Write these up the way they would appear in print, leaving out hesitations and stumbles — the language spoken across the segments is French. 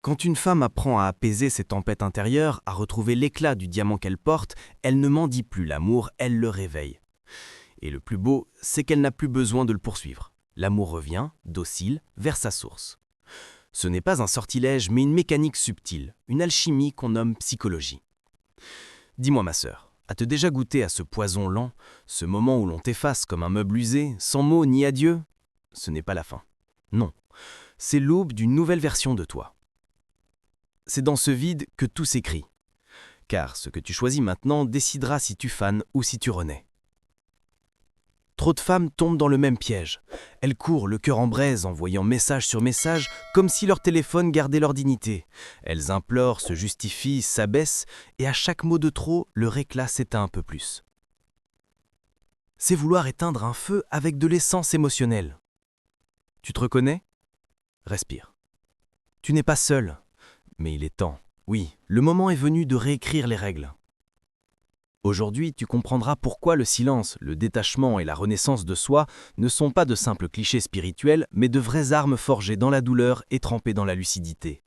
Quand une femme apprend à apaiser ses tempêtes intérieures, à retrouver l'éclat du diamant qu'elle porte, elle ne mendie plus l'amour, elle le réveille. Et le plus beau, c'est qu'elle n'a plus besoin de le poursuivre. L'amour revient, docile, vers sa source. Ce n'est pas un sortilège, mais une mécanique subtile, une alchimie qu'on nomme psychologie. Dis-moi ma sœur, as-tu déjà goûté à ce poison lent, ce moment où l'on t'efface comme un meuble usé, sans mots ni adieu? Ce n'est pas la fin. Non, c'est l'aube d'une nouvelle version de toi. C'est dans ce vide que tout s'écrit. Car ce que tu choisis maintenant décidera si tu fanes ou si tu renais. Trop de femmes tombent dans le même piège. Elles courent le cœur en braise, envoyant message sur message, comme si leur téléphone gardait leur dignité. Elles implorent, se justifient, s'abaissent, et à chaque mot de trop, leur éclat s'éteint un peu plus. C'est vouloir éteindre un feu avec de l'essence émotionnelle. Tu te reconnais? Respire. Tu n'es pas seul, mais il est temps. Oui, le moment est venu de réécrire les règles. Aujourd'hui, tu comprendras pourquoi le silence, le détachement et la renaissance de soi ne sont pas de simples clichés spirituels, mais de vraies armes forgées dans la douleur et trempées dans la lucidité.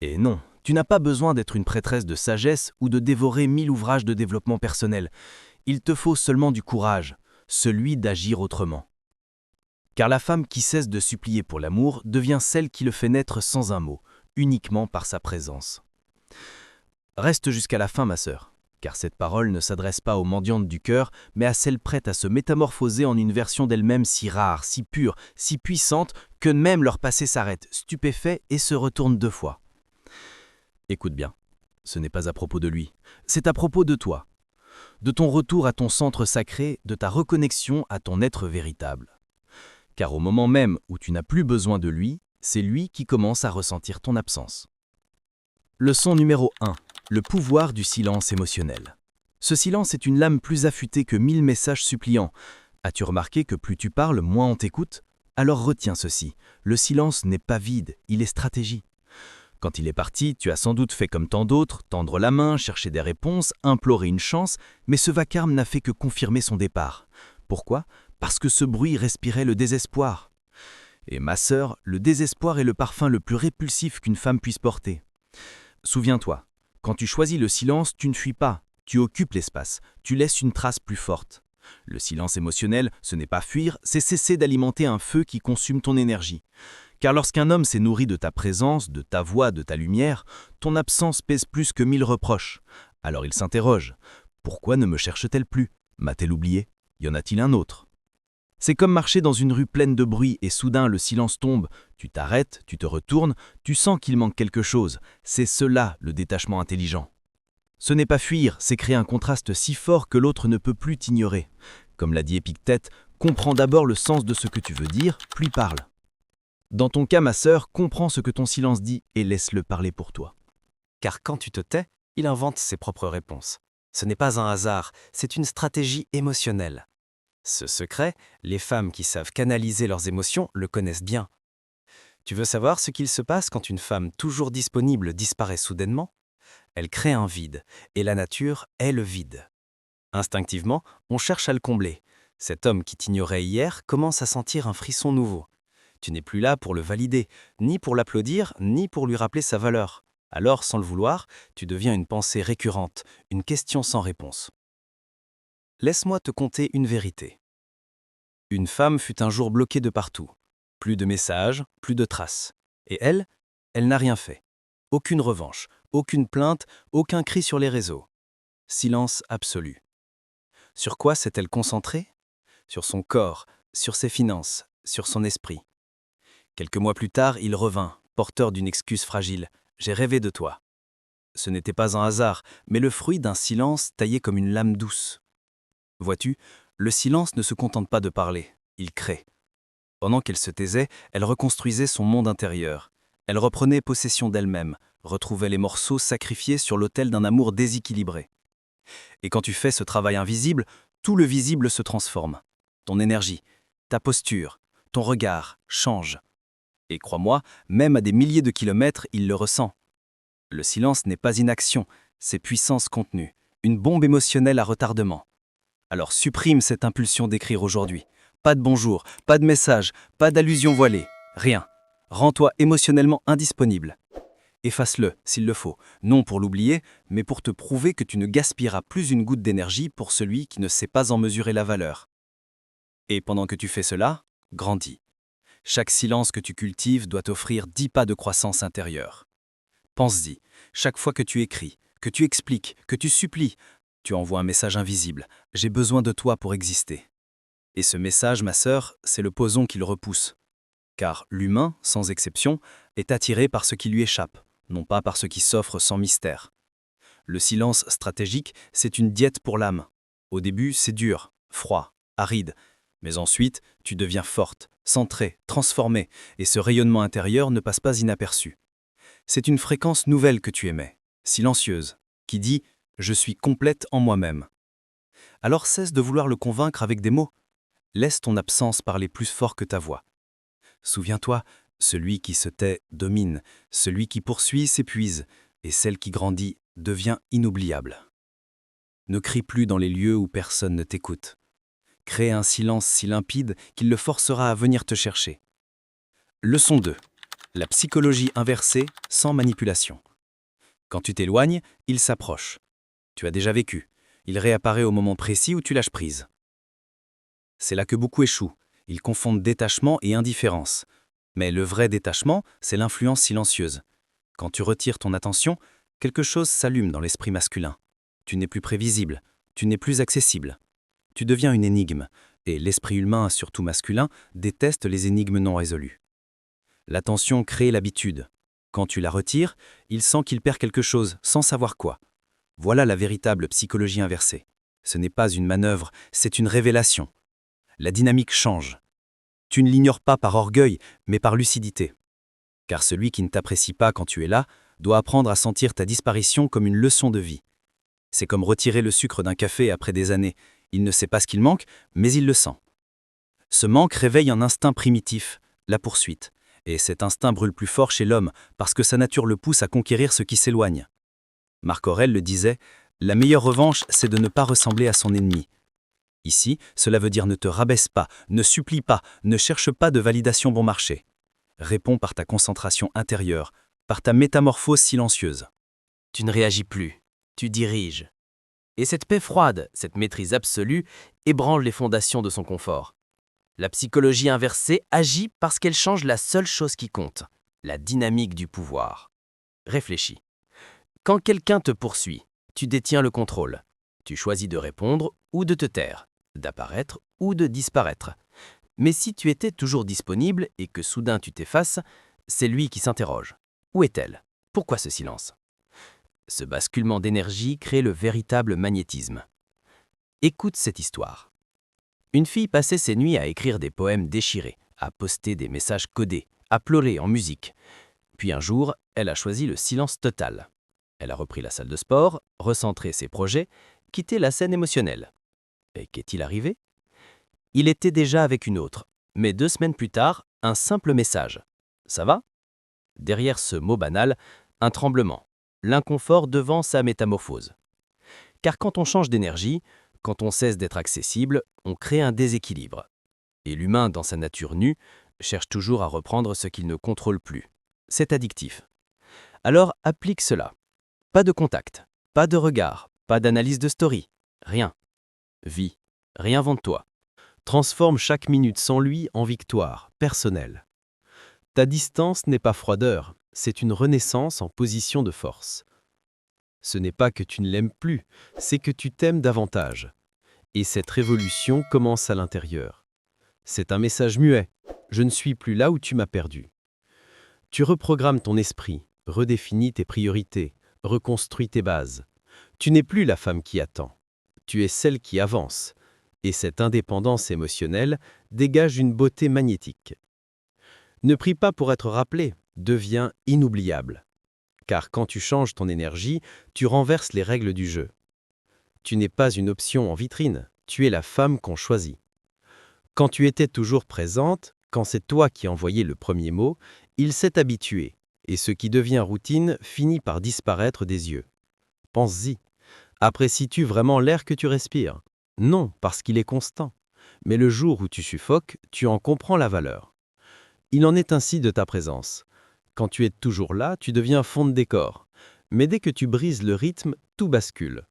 Et non, tu n'as pas besoin d'être une prêtresse de sagesse ou de dévorer 1000 ouvrages de développement personnel. Il te faut seulement du courage, celui d'agir autrement. Car la femme qui cesse de supplier pour l'amour devient celle qui le fait naître sans un mot, uniquement par sa présence. Reste jusqu'à la fin, ma sœur. Car cette parole ne s'adresse pas aux mendiantes du cœur, mais à celles prêtes à se métamorphoser en une version d'elles-mêmes si rare, si pure, si puissante, que même leur passé s'arrête, stupéfait, et se retourne 2 fois. Écoute bien, ce n'est pas à propos de lui, c'est à propos de toi, de ton retour à ton centre sacré, de ta reconnexion à ton être véritable. Car au moment même où tu n'as plus besoin de lui, c'est lui qui commence à ressentir ton absence. Leçon numéro 1. Le pouvoir du silence émotionnel. Ce silence est une lame plus affûtée que 1000 messages suppliants. As-tu remarqué que plus tu parles, moins on t'écoute? Alors retiens ceci, le silence n'est pas vide, il est stratégie. Quand il est parti, tu as sans doute fait comme tant d'autres, tendre la main, chercher des réponses, implorer une chance, mais ce vacarme n'a fait que confirmer son départ. Pourquoi? Parce que ce bruit respirait le désespoir. Et ma sœur, le désespoir est le parfum le plus répulsif qu'une femme puisse porter. Souviens-toi, quand tu choisis le silence, tu ne fuis pas, tu occupes l'espace, tu laisses une trace plus forte. Le silence émotionnel, ce n'est pas fuir, c'est cesser d'alimenter un feu qui consume ton énergie. Car lorsqu'un homme s'est nourri de ta présence, de ta voix, de ta lumière, ton absence pèse plus que 1000 reproches. Alors il s'interroge. Pourquoi ne me cherche-t-elle plus? M'a-t-elle oublié? Y en a-t-il un autre? C'est comme marcher dans une rue pleine de bruit et soudain le silence tombe. Tu t'arrêtes, tu te retournes, tu sens qu'il manque quelque chose. C'est cela le détachement intelligent. Ce n'est pas fuir, c'est créer un contraste si fort que l'autre ne peut plus t'ignorer. Comme l'a dit Épictète, comprends d'abord le sens de ce que tu veux dire, puis parle. Dans ton cas, ma sœur, comprends ce que ton silence dit et laisse-le parler pour toi. Car quand tu te tais, il invente ses propres réponses. Ce n'est pas un hasard, c'est une stratégie émotionnelle. Ce secret, les femmes qui savent canaliser leurs émotions le connaissent bien. Tu veux savoir ce qu'il se passe quand une femme toujours disponible disparaît soudainement? Elle crée un vide, et la nature est le vide. Instinctivement, on cherche à le combler. Cet homme qui t'ignorait hier commence à sentir un frisson nouveau. Tu n'es plus là pour le valider, ni pour l'applaudir, ni pour lui rappeler sa valeur. Alors, sans le vouloir, tu deviens une pensée récurrente, une question sans réponse. Laisse-moi te conter une vérité. Une femme fut un jour bloquée de partout. Plus de messages, plus de traces. Et elle n'a rien fait. Aucune revanche, aucune plainte, aucun cri sur les réseaux. Silence absolu. Sur quoi s'est-elle concentrée? Sur son corps, sur ses finances, sur son esprit. Quelques mois plus tard, il revint, porteur d'une excuse fragile. « J'ai rêvé de toi ». Ce n'était pas un hasard, mais le fruit d'un silence taillé comme une lame douce. Vois-tu, le silence ne se contente pas de parler, il crée. Pendant qu'elle se taisait, elle reconstruisait son monde intérieur. Elle reprenait possession d'elle-même, retrouvait les morceaux sacrifiés sur l'autel d'un amour déséquilibré. Et quand tu fais ce travail invisible, tout le visible se transforme. Ton énergie, ta posture, ton regard changent. Et crois-moi, même à des milliers de kilomètres, il le ressent. Le silence n'est pas inaction, c'est puissance contenue, une bombe émotionnelle à retardement. Alors supprime cette impulsion d'écrire aujourd'hui. Pas de bonjour, pas de message, pas d'allusion voilée, rien. Rends-toi émotionnellement indisponible. Efface-le, s'il le faut, non pour l'oublier, mais pour te prouver que tu ne gaspilleras plus une goutte d'énergie pour celui qui ne sait pas en mesurer la valeur. Et pendant que tu fais cela, grandis. Chaque silence que tu cultives doit t'offrir 10 pas de croissance intérieure. Pense-y, chaque fois que tu écris, que tu expliques, que tu supplies, tu envoies un message invisible. J'ai besoin de toi pour exister. Et ce message, ma sœur, c'est le poison qui le repousse. Car l'humain, sans exception, est attiré par ce qui lui échappe, non pas par ce qui s'offre sans mystère. Le silence stratégique, c'est une diète pour l'âme. Au début, c'est dur, froid, aride. Mais ensuite, tu deviens forte, centrée, transformée, et ce rayonnement intérieur ne passe pas inaperçu. C'est une fréquence nouvelle que tu émets, silencieuse, qui dit « Je suis complète en moi-même ». Alors cesse de vouloir le convaincre avec des mots. Laisse ton absence parler plus fort que ta voix. Souviens-toi, celui qui se tait domine, celui qui poursuit s'épuise, et celle qui grandit devient inoubliable. Ne crie plus dans les lieux où personne ne t'écoute. Crée un silence si limpide qu'il le forcera à venir te chercher. Leçon 2. La psychologie inversée sans manipulation. Quand tu t'éloignes, il s'approche. Tu as déjà vécu. Il réapparaît au moment précis où tu lâches prise. C'est là que beaucoup échouent. Ils confondent détachement et indifférence. Mais le vrai détachement, c'est l'influence silencieuse. Quand tu retires ton attention, quelque chose s'allume dans l'esprit masculin. Tu n'es plus prévisible, tu n'es plus accessible. Tu deviens une énigme, et l'esprit humain, surtout masculin, déteste les énigmes non résolues. L'attention crée l'habitude. Quand tu la retires, il sent qu'il perd quelque chose, sans savoir quoi. Voilà la véritable psychologie inversée. Ce n'est pas une manœuvre, c'est une révélation. La dynamique change. Tu ne l'ignores pas par orgueil, mais par lucidité. Car celui qui ne t'apprécie pas quand tu es là, doit apprendre à sentir ta disparition comme une leçon de vie. C'est comme retirer le sucre d'un café après des années. Il ne sait pas ce qu'il manque, mais il le sent. Ce manque réveille un instinct primitif, la poursuite. Et cet instinct brûle plus fort chez l'homme, parce que sa nature le pousse à conquérir ce qui s'éloigne. Marc Aurèle le disait, « La meilleure revanche, c'est de ne pas ressembler à son ennemi. » Ici, cela veut dire ne te rabaisse pas, ne supplie pas, ne cherche pas de validation bon marché. Réponds par ta concentration intérieure, par ta métamorphose silencieuse. Tu ne réagis plus, tu diriges. Et cette paix froide, cette maîtrise absolue, ébranle les fondations de son confort. La psychologie inversée agit parce qu'elle change la seule chose qui compte, la dynamique du pouvoir. Réfléchis. Quand quelqu'un te poursuit, tu détiens le contrôle. Tu choisis de répondre ou de te taire, d'apparaître ou de disparaître. Mais si tu étais toujours disponible et que soudain tu t'effaces, c'est lui qui s'interroge. Où est-elle? Pourquoi ce silence? Ce basculement d'énergie crée le véritable magnétisme. Écoute cette histoire. Une fille passait ses nuits à écrire des poèmes déchirés, à poster des messages codés, à pleurer en musique. Puis un jour, elle a choisi le silence total. Elle a repris la salle de sport, recentré ses projets, quitté la scène émotionnelle. Et qu'est-il arrivé? Il était déjà avec une autre, mais 2 semaines plus tard, un simple message. « Ça va ?» Derrière ce mot banal, un tremblement, l'inconfort devant sa métamorphose. Car quand on change d'énergie, quand on cesse d'être accessible, on crée un déséquilibre. Et l'humain, dans sa nature nue, cherche toujours à reprendre ce qu'il ne contrôle plus. C'est addictif. Alors applique cela. Pas de contact, pas de regard, pas d'analyse de story, rien. Vis, réinvente-toi. Transforme chaque minute sans lui en victoire personnelle. Ta distance n'est pas froideur, c'est une renaissance en position de force. Ce n'est pas que tu ne l'aimes plus, c'est que tu t'aimes davantage. Et cette révolution commence à l'intérieur. C'est un message muet. Je ne suis plus là où tu m'as perdu. Tu reprogrammes ton esprit, redéfinis tes priorités, reconstruis tes bases. Tu n'es plus la femme qui attend. Tu es celle qui avance. Et cette indépendance émotionnelle dégage une beauté magnétique. Ne prie pas pour être rappelé, deviens inoubliable. Car quand tu changes ton énergie, tu renverses les règles du jeu. Tu n'es pas une option en vitrine, tu es la femme qu'on choisit. Quand tu étais toujours présente, quand c'est toi qui envoyais le premier mot, il s'est habitué, et ce qui devient routine finit par disparaître des yeux. Pense-y. Apprécies-tu vraiment l'air que tu respires? Non, parce qu'il est constant. Mais le jour où tu suffoques, tu en comprends la valeur. Il en est ainsi de ta présence. Quand tu es toujours là, tu deviens fond de décor. Mais dès que tu brises le rythme, tout bascule.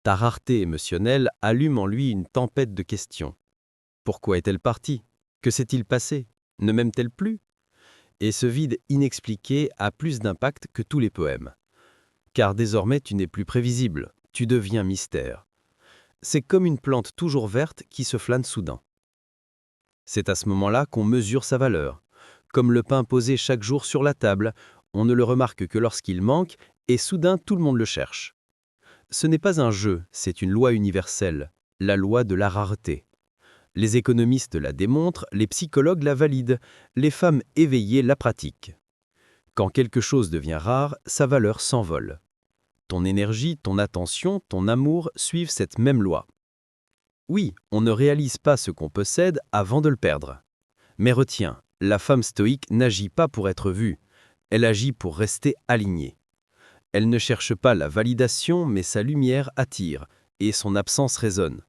Ta rareté émotionnelle allume en lui une tempête de questions. Pourquoi est-elle partie? Que s'est-il passé? Ne m'aime-t-elle plus? Et ce vide inexpliqué a plus d'impact que tous les poèmes. Car désormais tu n'es plus prévisible, tu deviens mystère. C'est comme une plante toujours verte qui se flâne soudain. C'est à ce moment-là qu'on mesure sa valeur. Comme le pain posé chaque jour sur la table, on ne le remarque que lorsqu'il manque et soudain tout le monde le cherche. Ce n'est pas un jeu, c'est une loi universelle, la loi de la rareté. Les économistes la démontrent, les psychologues la valident, les femmes éveillées la pratiquent. Quand quelque chose devient rare, sa valeur s'envole. Ton énergie, ton attention, ton amour suivent cette même loi. Oui, on ne réalise pas ce qu'on possède avant de le perdre. Mais retiens, la femme stoïque n'agit pas pour être vue, elle agit pour rester alignée. Elle ne cherche pas la validation, mais sa lumière attire, et son absence résonne.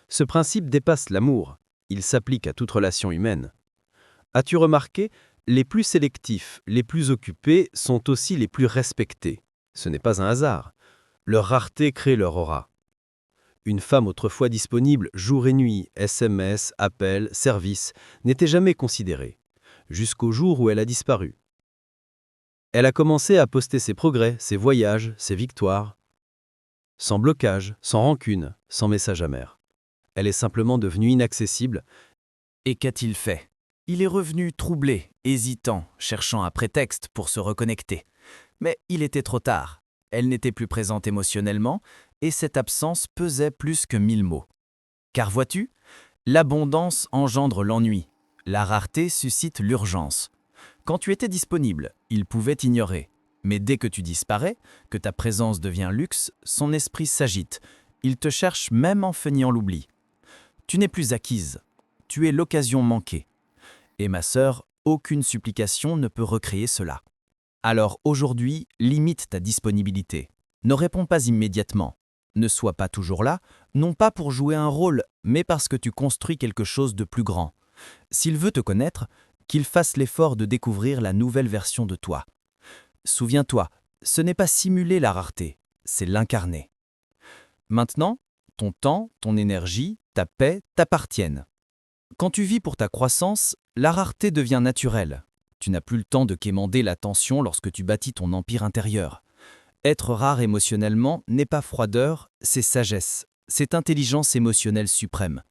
Ce principe dépasse l'amour, il s'applique à toute relation humaine. As-tu remarqué, les plus sélectifs, les plus occupés sont aussi les plus respectés. Ce n'est pas un hasard. Leur rareté crée leur aura. Une femme autrefois disponible jour et nuit, SMS, appels, services, n'était jamais considérée, jusqu'au jour où elle a disparu. Elle a commencé à poster ses progrès, ses voyages, ses victoires, sans blocage, sans rancune, sans message amer. Elle est simplement devenue inaccessible. Et qu'a-t-il fait? Il est revenu troublé, hésitant, cherchant un prétexte pour se reconnecter. Mais il était trop tard. Elle n'était plus présente émotionnellement, et cette absence pesait plus que 1000 mots. Car vois-tu, l'abondance engendre l'ennui, la rareté suscite l'urgence. Quand tu étais disponible, il pouvait t'ignorer. Mais dès que tu disparais, que ta présence devient luxe, son esprit s'agite. Il te cherche même en feignant l'oubli. Tu n'es plus acquise. Tu es l'occasion manquée. Et ma sœur, aucune supplication ne peut recréer cela. Alors aujourd'hui, limite ta disponibilité. Ne réponds pas immédiatement. Ne sois pas toujours là, non pas pour jouer un rôle, mais parce que tu construis quelque chose de plus grand. S'il veut te connaître, qu'il fasse l'effort de découvrir la nouvelle version de toi. Souviens-toi, ce n'est pas simuler la rareté, c'est l'incarner. Maintenant, ton temps, ton énergie, ta paix t'appartiennent. Quand tu vis pour ta croissance, la rareté devient naturelle. Tu n'as plus le temps de quémander la tension lorsque tu bâtis ton empire intérieur. Être rare émotionnellement n'est pas froideur, c'est sagesse, c'est intelligence émotionnelle suprême.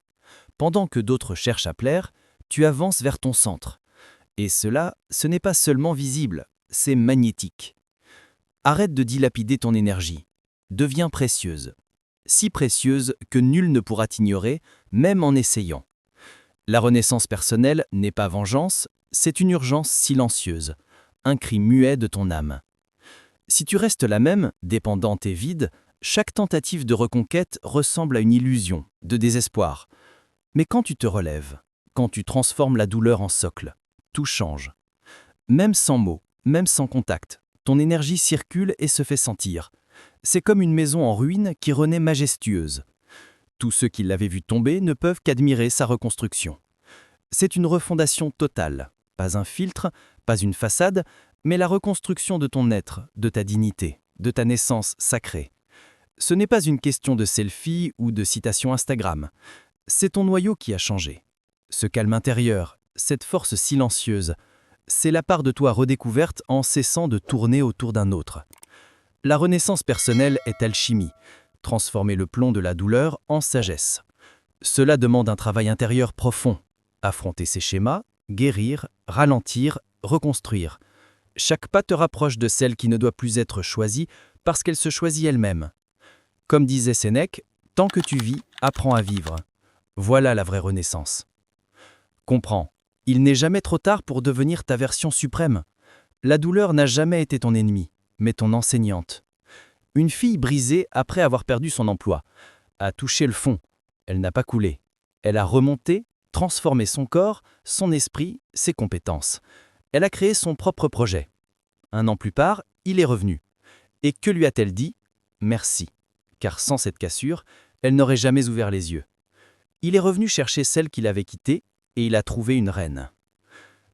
Pendant que d'autres cherchent à plaire, tu avances vers ton centre. Et cela, ce n'est pas seulement visible, c'est magnétique. Arrête de dilapider ton énergie. Deviens précieuse. Si précieuse que nul ne pourra t'ignorer, même en essayant. La renaissance personnelle n'est pas vengeance, c'est une urgence silencieuse, un cri muet de ton âme. Si tu restes la même, dépendante et vide, chaque tentative de reconquête ressemble à une illusion, de désespoir. Mais quand tu te relèves, quand tu transformes la douleur en socle, tout change. Même sans mots, même sans contact, ton énergie circule et se fait sentir. C'est comme une maison en ruine qui renaît majestueuse. Tous ceux qui l'avaient vue tomber ne peuvent qu'admirer sa reconstruction. C'est une refondation totale, pas un filtre, pas une façade, mais la reconstruction de ton être, de ta dignité, de ta naissance sacrée. Ce n'est pas une question de selfie ou de citation Instagram. C'est ton noyau qui a changé. Ce calme intérieur, cette force silencieuse, c'est la part de toi redécouverte en cessant de tourner autour d'un autre. La renaissance personnelle est alchimie, transformer le plomb de la douleur en sagesse. Cela demande un travail intérieur profond, affronter ses schémas, guérir, ralentir, reconstruire. Chaque pas te rapproche de celle qui ne doit plus être choisie parce qu'elle se choisit elle-même. Comme disait Sénèque, tant que tu vis, apprends à vivre. Voilà la vraie renaissance. Comprends, il n'est jamais trop tard pour devenir ta version suprême. La douleur n'a jamais été ton ennemi, mais ton enseignante. Une fille brisée après avoir perdu son emploi a touché le fond. Elle n'a pas coulé. Elle a remonté, transformé son corps, son esprit, ses compétences. Elle a créé son propre projet. 1 an plus tard, il est revenu. Et que lui a-t-elle dit? Merci. Car sans cette cassure, elle n'aurait jamais ouvert les yeux. Il est revenu chercher celle qu'il avait quittée et il a trouvé une reine.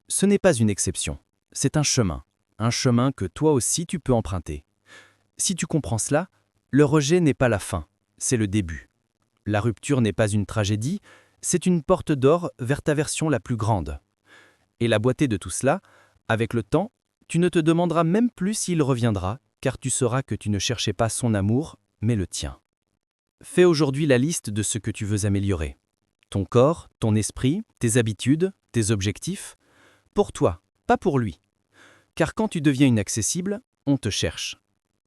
Ce n'est pas une exception, c'est un chemin, un chemin que toi aussi tu peux emprunter. Si tu comprends cela, le rejet n'est pas la fin, c'est le début. La rupture n'est pas une tragédie, c'est une porte d'or vers ta version la plus grande. Et la beauté de tout cela, avec le temps, tu ne te demanderas même plus s'il reviendra, car tu sauras que tu ne cherchais pas son amour, mais le tien. Fais aujourd'hui la liste de ce que tu veux améliorer. Ton corps, ton esprit, tes habitudes, tes objectifs. Pour toi, pas pour lui. Car quand tu deviens inaccessible, on te cherche.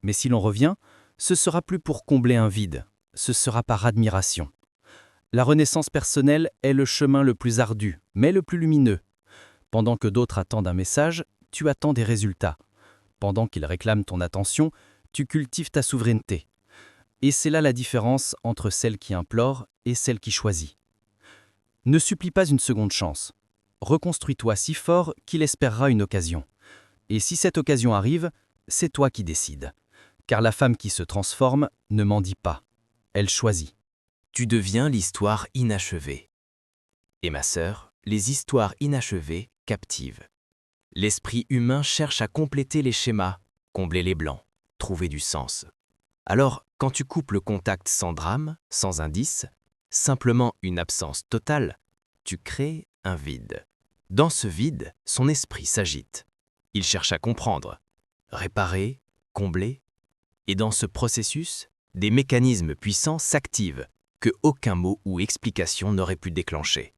Mais si l'on revient, ce sera plus pour combler un vide, ce sera par admiration. La renaissance personnelle est le chemin le plus ardu, mais le plus lumineux. Pendant que d'autres attendent un message, tu attends des résultats. Pendant qu'ils réclament ton attention, tu cultives ta souveraineté. Et c'est là la différence entre celle qui implore et celle qui choisit. Ne supplie pas une seconde chance. Reconstruis-toi si fort qu'il espérera une occasion. Et si cette occasion arrive, c'est toi qui décides. Car la femme qui se transforme ne mendie pas. Elle choisit. Tu deviens l'histoire inachevée. Et ma sœur, les histoires inachevées captivent. L'esprit humain cherche à compléter les schémas, combler les blancs, trouver du sens. Alors, quand tu coupes le contact sans drame, sans indice, simplement une absence totale, tu crées un vide. Dans ce vide, son esprit s'agite. Il cherche à comprendre, réparer, combler. Et dans ce processus, des mécanismes puissants s'activent que aucun mot ou explication n'aurait pu déclencher.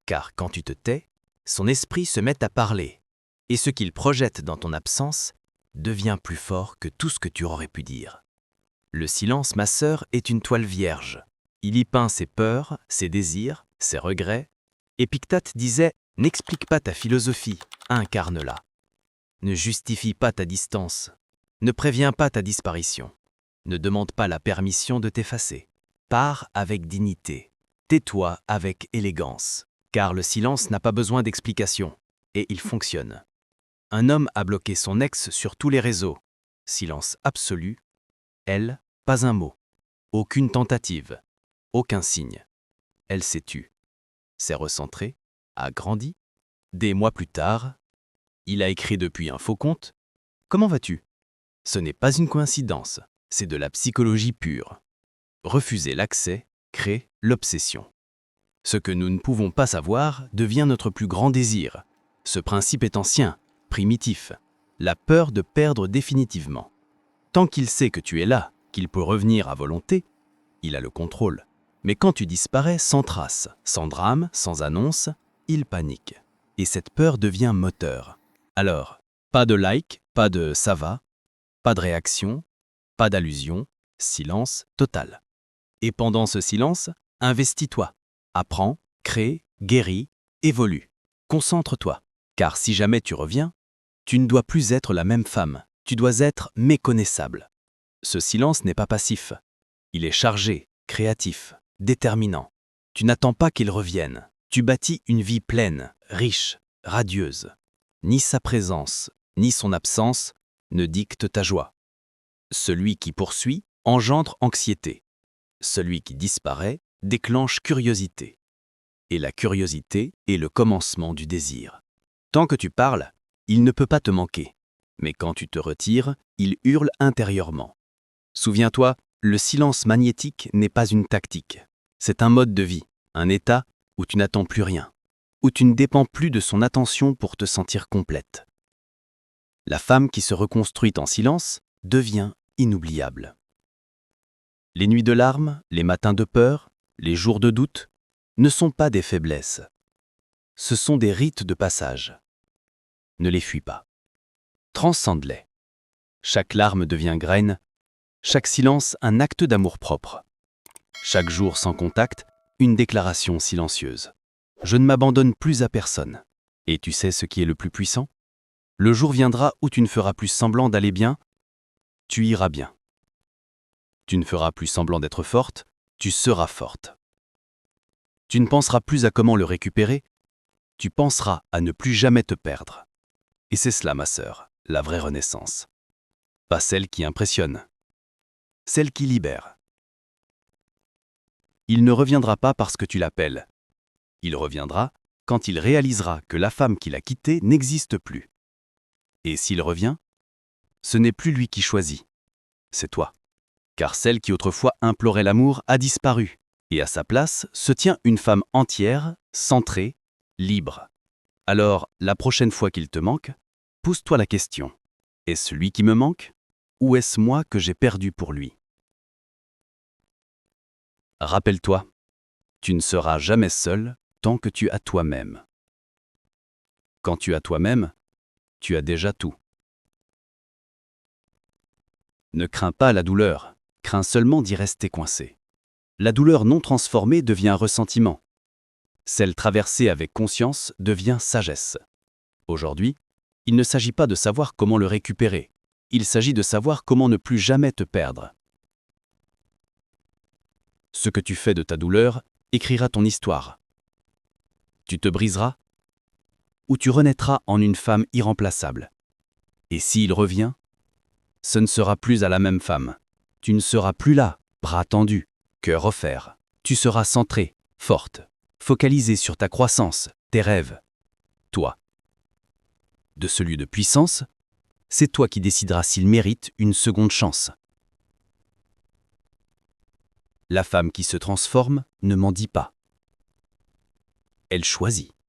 Car quand tu te tais, son esprit se met à parler, et ce qu'il projette dans ton absence devient plus fort que tout ce que tu aurais pu dire. Le silence, ma sœur, est une toile vierge. Il y peint ses peurs, ses désirs, ses regrets. Épictète disait « N'explique pas ta philosophie, incarne-la. Ne justifie pas ta distance, ne préviens pas ta disparition. Ne demande pas la permission de t'effacer. Pars avec dignité, tais-toi avec élégance. Car le silence n'a pas besoin d'explication, et il fonctionne. Un homme a bloqué son ex sur tous les réseaux. Silence absolu. Elle, pas un mot. Aucune tentative. Aucun signe. Elle s'est tue. S'est recentrée. A grandi. Des mois plus tard, il a écrit depuis un faux compte. Comment vas-tu? Ce n'est pas une coïncidence, c'est de la psychologie pure. Refuser l'accès crée l'obsession. Ce que nous ne pouvons pas savoir devient notre plus grand désir. Ce principe est ancien, primitif. La peur de perdre définitivement. Tant qu'il sait que tu es là, qu'il peut revenir à volonté, il a le contrôle. Mais quand tu disparais sans trace, sans drame, sans annonce, il panique. Et cette peur devient moteur. Alors, pas de like, pas de ça va, pas de réaction, pas d'allusion, silence total. Et pendant ce silence, investis-toi. Apprends, crée, guéris, évolue. Concentre-toi. Car si jamais tu reviens, tu ne dois plus être la même femme. Tu dois être méconnaissable. Ce silence n'est pas passif. Il est chargé, créatif, déterminant. Tu n'attends pas qu'il revienne. Tu bâtis une vie pleine, riche, radieuse. Ni sa présence, ni son absence ne dictent ta joie. Celui qui poursuit engendre anxiété. Celui qui disparaît déclenche curiosité. Et la curiosité est le commencement du désir. Tant que tu parles, il ne peut pas te manquer. Mais quand tu te retires, il hurle intérieurement. Souviens-toi, le silence magnétique n'est pas une tactique. C'est un mode de vie, un état où tu n'attends plus rien, où tu ne dépends plus de son attention pour te sentir complète. La femme qui se reconstruit en silence devient inoubliable. Les nuits de larmes, les matins de peur, les jours de doute ne sont pas des faiblesses. Ce sont des rites de passage. Ne les fuis pas. Transcende-les. Chaque larme devient graine, chaque silence un acte d'amour-propre. Chaque jour sans contact, une déclaration silencieuse. Je ne m'abandonne plus à personne. Et tu sais ce qui est le plus puissant? Le jour viendra où tu ne feras plus semblant d'aller bien, tu iras bien. Tu ne feras plus semblant d'être forte, tu seras forte. Tu ne penseras plus à comment le récupérer, tu penseras à ne plus jamais te perdre. Et c'est cela, ma sœur, la vraie renaissance. Pas celle qui impressionne, celle qui libère. Il ne reviendra pas parce que tu l'appelles. Il reviendra quand il réalisera que la femme qui l'a quitté n'existe plus. Et s'il revient, ce n'est plus lui qui choisit, c'est toi. Car celle qui autrefois implorait l'amour a disparu, et à sa place se tient une femme entière, centrée, libre. Alors, la prochaine fois qu'il te manque, pose-toi la question. Est-ce lui qui me manque, ou est-ce moi que j'ai perdu pour lui? Rappelle-toi, tu ne seras jamais seul tant que tu as toi-même. Quand tu as toi-même, tu as déjà tout. Ne crains pas la douleur, crains seulement d'y rester coincé. La douleur non transformée devient ressentiment. Celle traversée avec conscience devient sagesse. Aujourd'hui, il ne s'agit pas de savoir comment le récupérer, il s'agit de savoir comment ne plus jamais te perdre. Ce que tu fais de ta douleur écrira ton histoire. Tu te briseras ou tu renaîtras en une femme irremplaçable. Et s'il revient, ce ne sera plus à la même femme. Tu ne seras plus là, bras tendus, cœur offert. Tu seras centrée, forte, focalisée sur ta croissance, tes rêves. Toi. De ce lieu de puissance, c'est toi qui décideras s'il mérite une seconde chance. La femme qui se transforme ne mendie pas. Elle choisit.